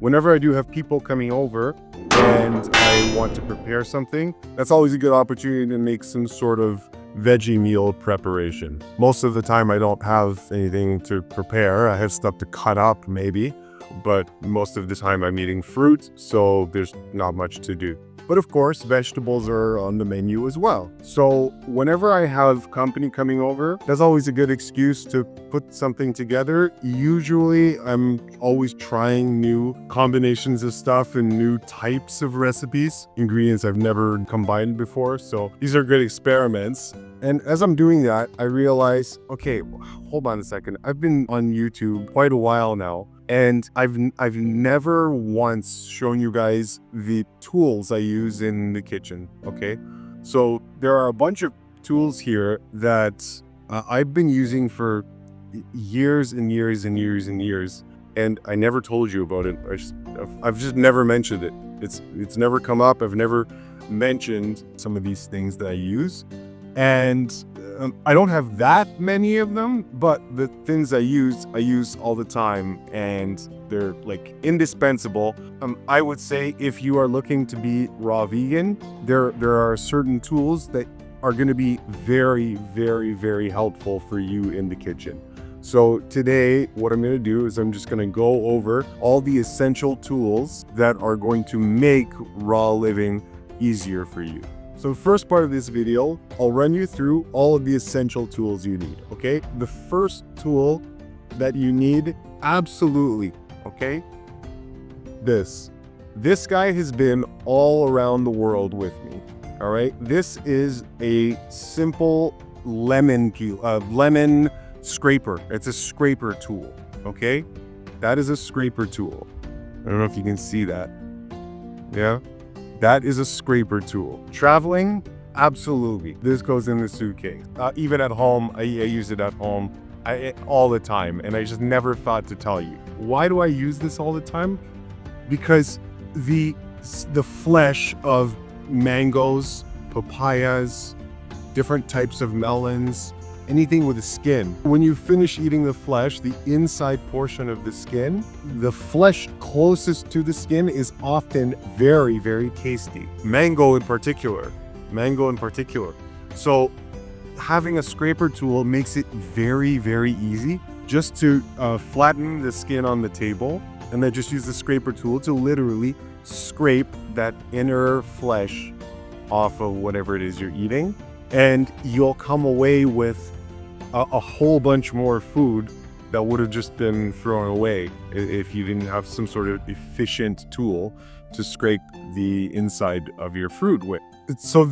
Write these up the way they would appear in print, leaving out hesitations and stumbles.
whenever I do have people coming over and I want to prepare something, that's always a good opportunity to make some sort of veggie meal preparation. Most of the time I don't have anything to prepare. I have stuff to cut up maybe, but most of the time I'm eating fruit, so there's not much to do. But of course, vegetables are on the menu as well. So whenever I have company coming over, that's always a good excuse to put something together. Usually, I'm always trying new combinations of stuff and new types of recipes, ingredients I've never combined before. So these are good experiments. And as I'm doing that, I realize, okay, hold on a second. I've been on YouTube quite a while now. And I've never once shown you guys the tools I use in the kitchen, okay? So there are a bunch of tools here that I've been using for years and years and years and years, and I never told you about it. I've just never mentioned it. It's never come up. I've never mentioned some of these things that I use. And I don't have that many of them, but the things I use all the time, and they're like indispensable. I would say if you are looking to be raw vegan, there are certain tools that are going to be very, very, very helpful for you in the kitchen. So today, what I'm going to do is I'm just going to go over all the essential tools that are going to make raw living easier for you. So first part of this video, I'll run you through all of the essential tools you need, okay? The first tool that you need, absolutely, okay? This guy has been all around the world with me, all right? This is a simple lemon scraper. It's a scraper tool, okay? That is a scraper tool. I don't know if you can see that. Yeah? That is a scraper tool. Traveling, absolutely. This goes in the suitcase. Even at home, I use it at home all the time, and I just never thought to tell you. Why do I use this all the time? Because the flesh of mangoes, papayas, different types of melons, anything with a skin. When you finish eating the flesh, the inside portion of the skin, the flesh closest to the skin is often very, very tasty. Mango in particular. So having a scraper tool makes it very, very easy just to flatten the skin on the table, and then just use the scraper tool to literally scrape that inner flesh off of whatever it is you're eating. And you'll come away with a whole bunch more food that would have just been thrown away if you didn't have some sort of efficient tool to scrape the inside of your fruit with. So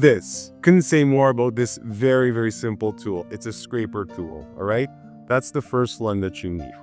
couldn't say more about this very, very simple tool. It's a scraper tool, all right? That's the first one that you need.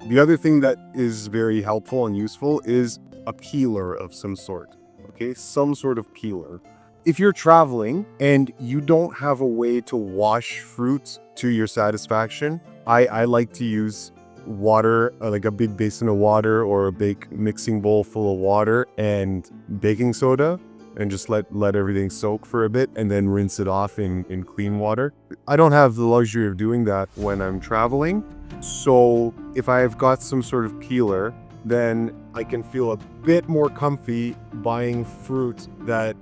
The other thing that is very helpful and useful is a peeler of some sort, okay? Some sort of peeler. If you're traveling and you don't have a way to wash fruit to your satisfaction, I like to use water, like a big basin of water or a big mixing bowl full of water and baking soda, and just let everything soak for a bit and then rinse it off in clean water. I don't have the luxury of doing that when I'm traveling. So if I have got some sort of peeler, then I can feel a bit more comfy buying fruit that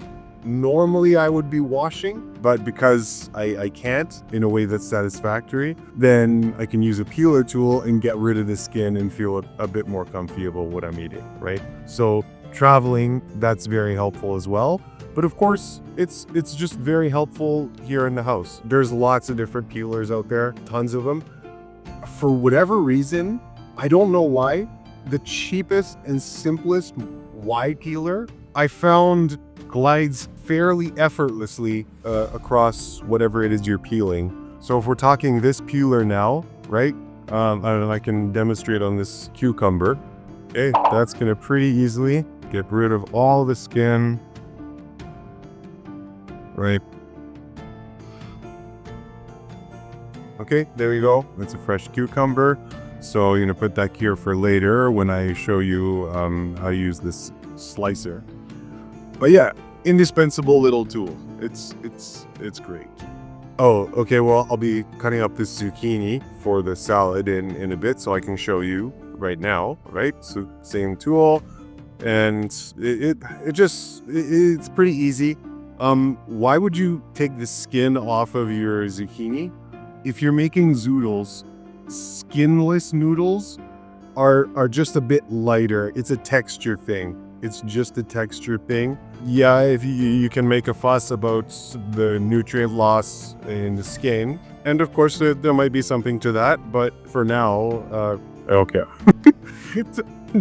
normally I would be washing, but because I can't in a way that's satisfactory, then I can use a peeler tool and get rid of the skin and feel a bit more comfy about what I'm eating, right? So traveling, that's very helpful as well. But of course, it's just very helpful here in the house. There's lots of different peelers out there, tons of them. For whatever reason, I don't know why, the cheapest and simplest wide peeler I found glides fairly effortlessly across whatever it is you're peeling. So if we're talking this peeler now, right? I can demonstrate on this cucumber. Okay, that's gonna pretty easily get rid of all the skin, right? Okay, there you go. That's a fresh cucumber. So you're gonna put that here for later when I show you how to use this slicer. But yeah, indispensable little tool. It's great. Oh, okay, well, I'll be cutting up this zucchini for the salad in a bit, so I can show you right now, right? So same tool, and it's pretty easy. Why would you take the skin off of your zucchini? If you're making zoodles, skinless noodles are just a bit lighter. It's a texture thing. It's just a texture thing. Yeah, if you can make a fuss about the nutrient loss in the skin, and of course there might be something to that, but for now, okay.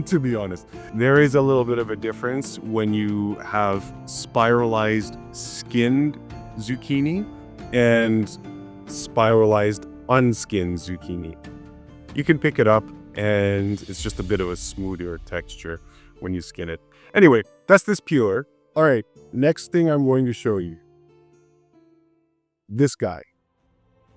To be honest, there is a little bit of a difference when you have spiralized skinned zucchini and spiralized unskinned zucchini. You can pick it up and it's just a bit of a smoother texture when you skin it. Anyway, that's this peeler. All right, next thing I'm going to show you. This guy.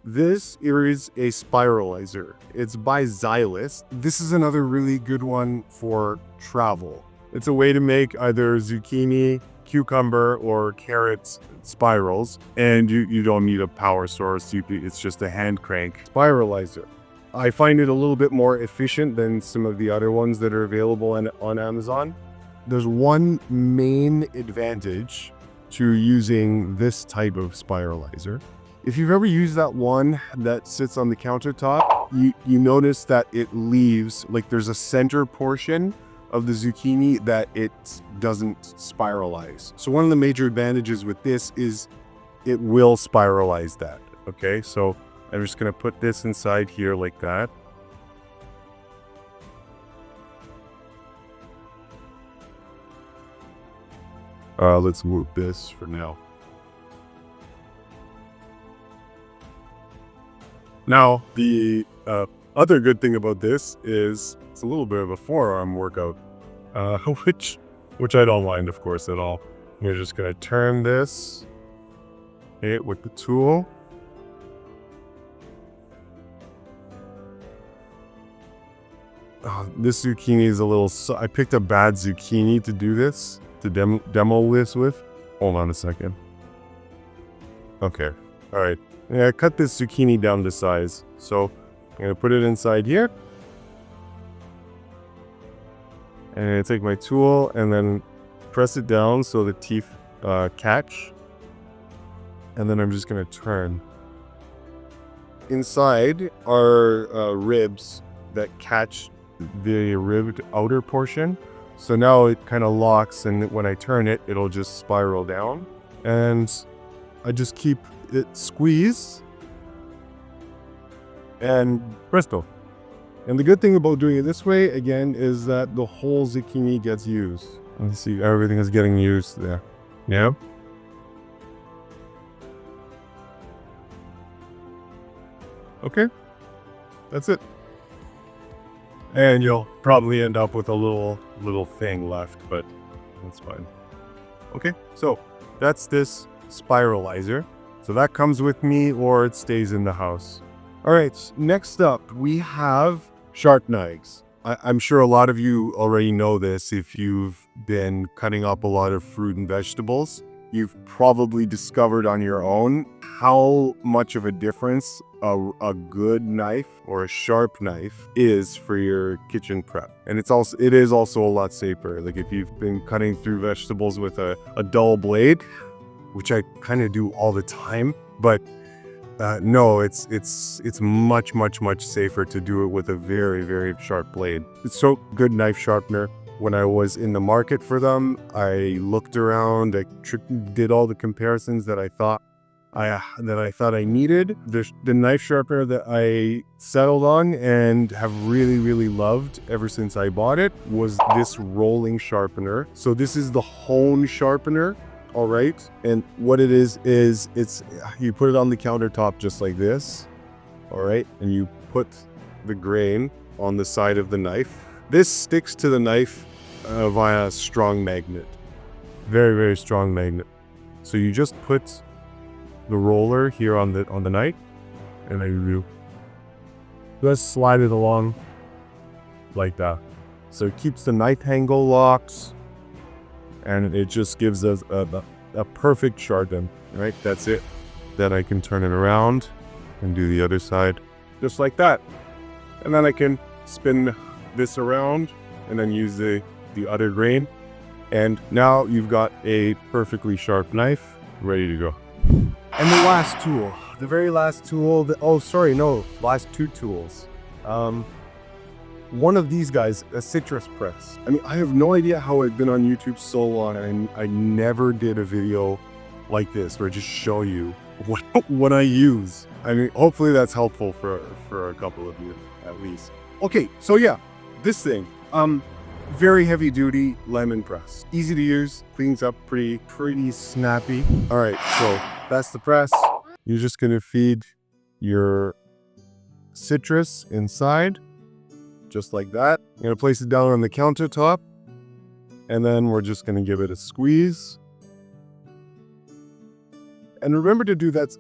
This is a spiralizer. It's by Xylus. This is another really good one for travel. It's a way to make either zucchini, cucumber, or carrot spirals, and you don't need a power source. It's just a hand crank spiralizer. I find it a little bit more efficient than some of the other ones that are available on Amazon. There's one main advantage to using this type of spiralizer. If you've ever used that one that sits on the countertop, you notice that it leaves, like there's a center portion of the zucchini that it doesn't spiralize. So one of the major advantages with this is it will spiralize that. Okay, so I'm just gonna put this inside here like that. Let's move this for now. Now, the other good thing about this is it's a little bit of a forearm workout, which I don't mind, of course, at all. You're just gonna turn this, okay, with the tool. This zucchini is a little, I picked a bad zucchini to do this, to demo this with. Hold on a second. Okay, all right. Yeah, I cut this zucchini down to size. So I'm gonna put it inside here. And I take my tool and then press it down so the teeth catch. And then I'm just gonna turn. Inside are ribs that catch the ribbed outer portion. So now it kind of locks, and when I turn it, it'll just spiral down. And I just keep it squeezed, and presto. And the good thing about doing it this way, again, is that the whole zucchini gets used. Let's see, everything is getting used there. Yeah. Okay, that's it. And you'll probably end up with a little thing left, but that's fine. Okay, so that's this spiralizer. So that comes with me, or it stays in the house. All right, next up we have sharp knives. I'm sure a lot of you already know this if you've been cutting up a lot of fruit and vegetables. You've probably discovered on your own how much of a difference a good knife or a sharp knife is for your kitchen prep. And it is also a lot safer. Like if you've been cutting through vegetables with a dull blade, which I kind of do all the time, but no, it's much safer to do it with a very, very sharp blade. It's so good knife sharpener. When I was in the market for them, I looked around, I did all the comparisons that I thought I needed. The knife sharpener that I settled on and have really loved ever since I bought it was this rolling sharpener. So this is the hone sharpener. All right, and what it is it's you put it on the countertop just like this, all right, and you put the grain on the side of the knife. This sticks to the knife via a strong magnet, very strong magnet. So you just put the roller here on the knife, and then you just slide it along like that. So it keeps the knife handle locked. And it just gives us a perfect sharpen, right? That's it. Then I can turn it around and do the other side just like that. And then I can spin this around and then use the the other grain. And now you've got a perfectly sharp knife ready to go. And the last tool, the very last tool, last two tools. One of these guys, a citrus press. I mean, I have no idea how I've been on YouTube so long and I never did a video like this where I just show you what I use. I mean, hopefully that's helpful for a couple of you at least. Okay, so yeah, this thing, very heavy duty lemon press. Easy to use, cleans up pretty snappy. All right, so that's the press. You're just gonna feed your citrus inside, just like that. You're gonna place it down on the countertop, and then we're just gonna give it a squeeze. And remember to do that,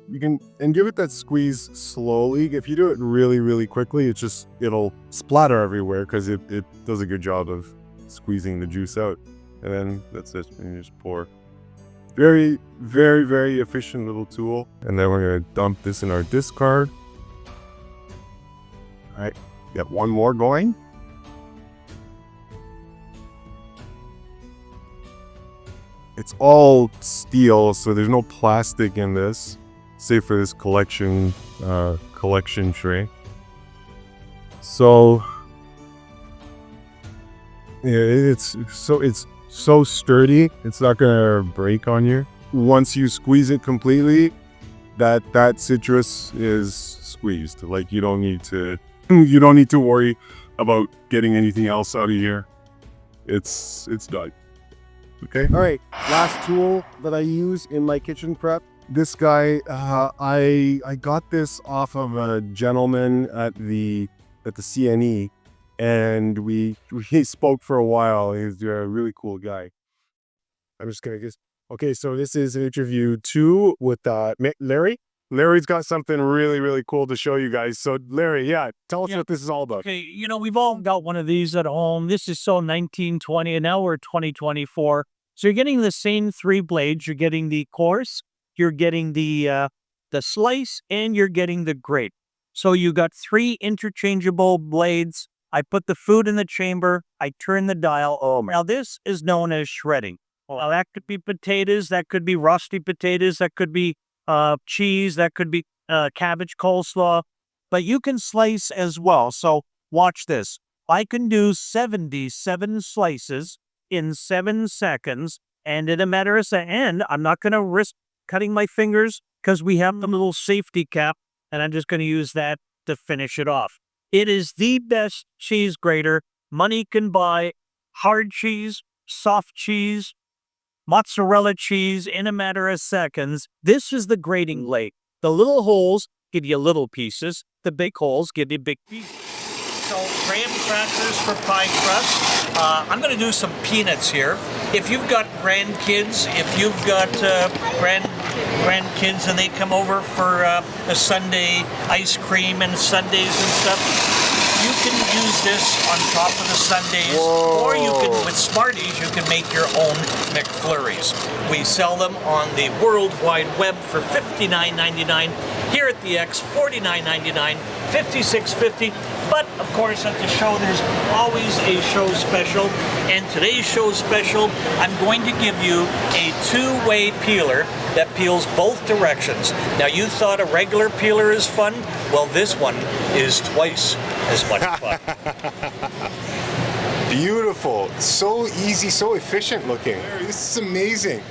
give it that squeeze slowly. If you do it really quickly, it'll splatter everywhere because it does a good job of squeezing the juice out. And then that's it, and you just pour. Very efficient little tool. And then we're gonna dump this in our discard. All right, got one more going. It's all steel, so there's no plastic in this, save for this collection tray. So yeah, it's so sturdy, it's not gonna break on you. Once you squeeze it completely, that citrus is squeezed. Like you don't need to worry about getting anything else out of here. It's done. Okay. All right. Last tool that I use in my kitchen prep. This guy, I got this off of a gentleman at the CNE, and we spoke for a while. He's a really cool guy. I'm just gonna okay. So this is interview 2 with Larry. Larry's got something really cool to show you guys. So Larry, yeah, tell us what this is all about. Okay, we've all got one of these at home. This is so 1920, and now we're 2024. So you're getting the same 3 blades. You're getting the coarse, you're getting the slice, and you're getting the grate. So you got 3 interchangeable blades. I put the food in the chamber. I turn the dial. Now this is known as shredding. Well, that could be potatoes. That could be rusty potatoes. That could be cheese, that could be cabbage coleslaw, but you can slice as well. So watch this. I can do 77 slices in 7 seconds, and in a matter of seconds, I'm not going to risk cutting my fingers because we have the little safety cap, and I'm just going to use that to finish it off. It is the best cheese grater money can buy. Hard cheese, soft cheese, mozzarella cheese in a matter of seconds. This is the grating blade. The little holes give you little pieces. The big holes give you big pieces. So graham crackers for pie crust. I'm going to do some peanuts here. If you've got grandkids, if you've got grandkids and they come over for a Sunday ice cream and sundaes and stuff, you can use this on top of the sundaes. Whoa. Or you can, with Smarties, you can make your own McFlurries. We sell them on the World Wide Web for $59.99. Here at the X, $49.99, $56.50. But of course, at the show, there's always a show special. And today's show special, I'm going to give you a 2-way peeler that peels both directions. Now, you thought a regular peeler is fun? Well, this one is twice as much fun. Beautiful. So easy, so efficient looking. This is amazing.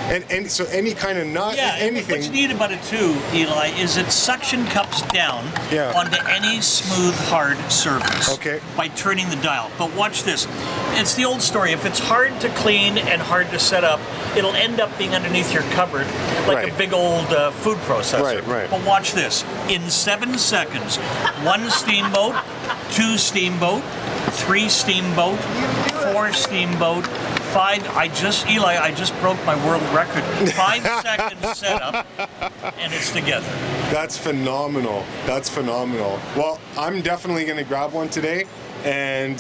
And so any kind of nut, anything. What's neat about it too, Eli, is it suction cups down onto any smooth, hard surface by turning the dial. But watch this. It's the old story. If it's hard to clean and hard to set up, it'll end up being underneath your cupboard like a big old food processor. Right. But watch this. In 7 seconds, 1 steamboat, 2 steamboat, 3 steamboat, 4 steamboat, 5. I just broke my world record. 5 seconds setup, and it's together. That's phenomenal. Well, I'm definitely going to grab one today and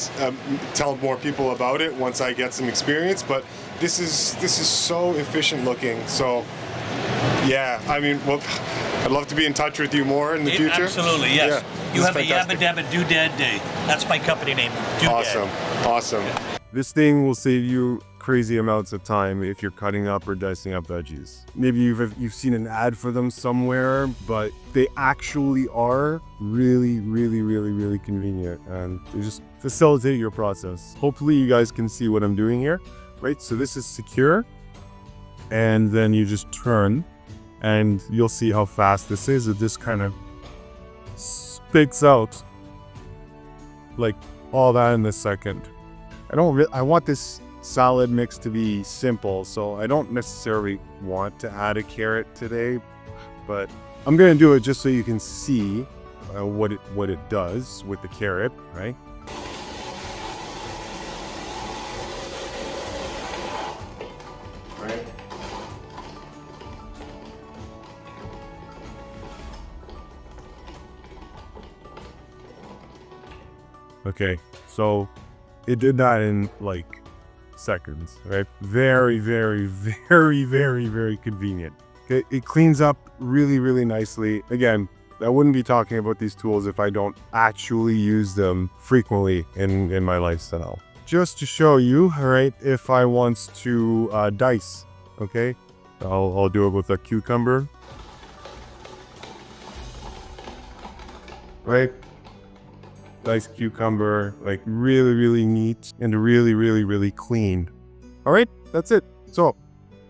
tell more people about it once I get some experience. But this is so efficient looking. So yeah, I mean, well, I'd love to be in touch with you more in the future. Absolutely, yes. Yeah, you have fantastic. A Yabba Dabba Doodad Day. That's my company name. Doodad. Awesome. This thing will save you crazy amounts of time if you're cutting up or dicing up veggies. Maybe you've seen an ad for them somewhere, but they actually are really convenient, and they just facilitate your process. Hopefully you guys can see what I'm doing here, right? So this is secure, and then you just turn, and you'll see how fast this is. It just kind of spits out like all that in a second. I want this salad mix to be simple, so I don't necessarily want to add a carrot today, but I'm gonna do it just so you can see what it does with the carrot, right? Right. Okay, so it did that in like seconds, right? Very convenient. Okay, it cleans up really nicely. Again, I wouldn't be talking about these tools if I don't actually use them frequently in my lifestyle. Just to show you, all right, if I want to dice, okay, I'll do it with a cucumber, right? Nice cucumber, like really neat and really clean. All right, that's it. So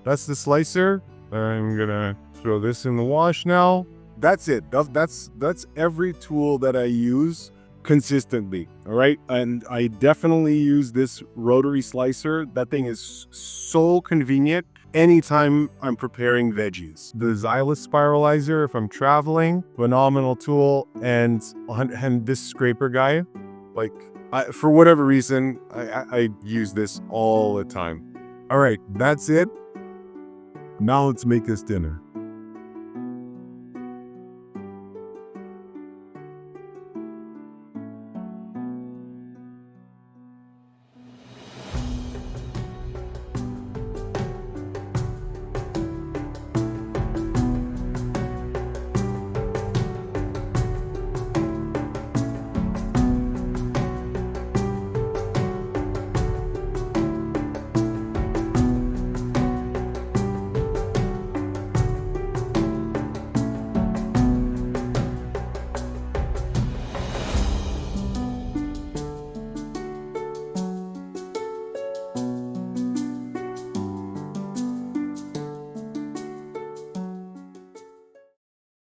that's the slicer. I'm gonna throw this in the wash now. That's it. That's every tool that I use consistently. All right, and I definitely use this rotary slicer. That thing is so convenient anytime I'm preparing veggies. The Xylus spiralizer, if I'm traveling, phenomenal tool. And this scraper guy, like for whatever reason, I use this all the time. All right, that's it. Now let's make this dinner.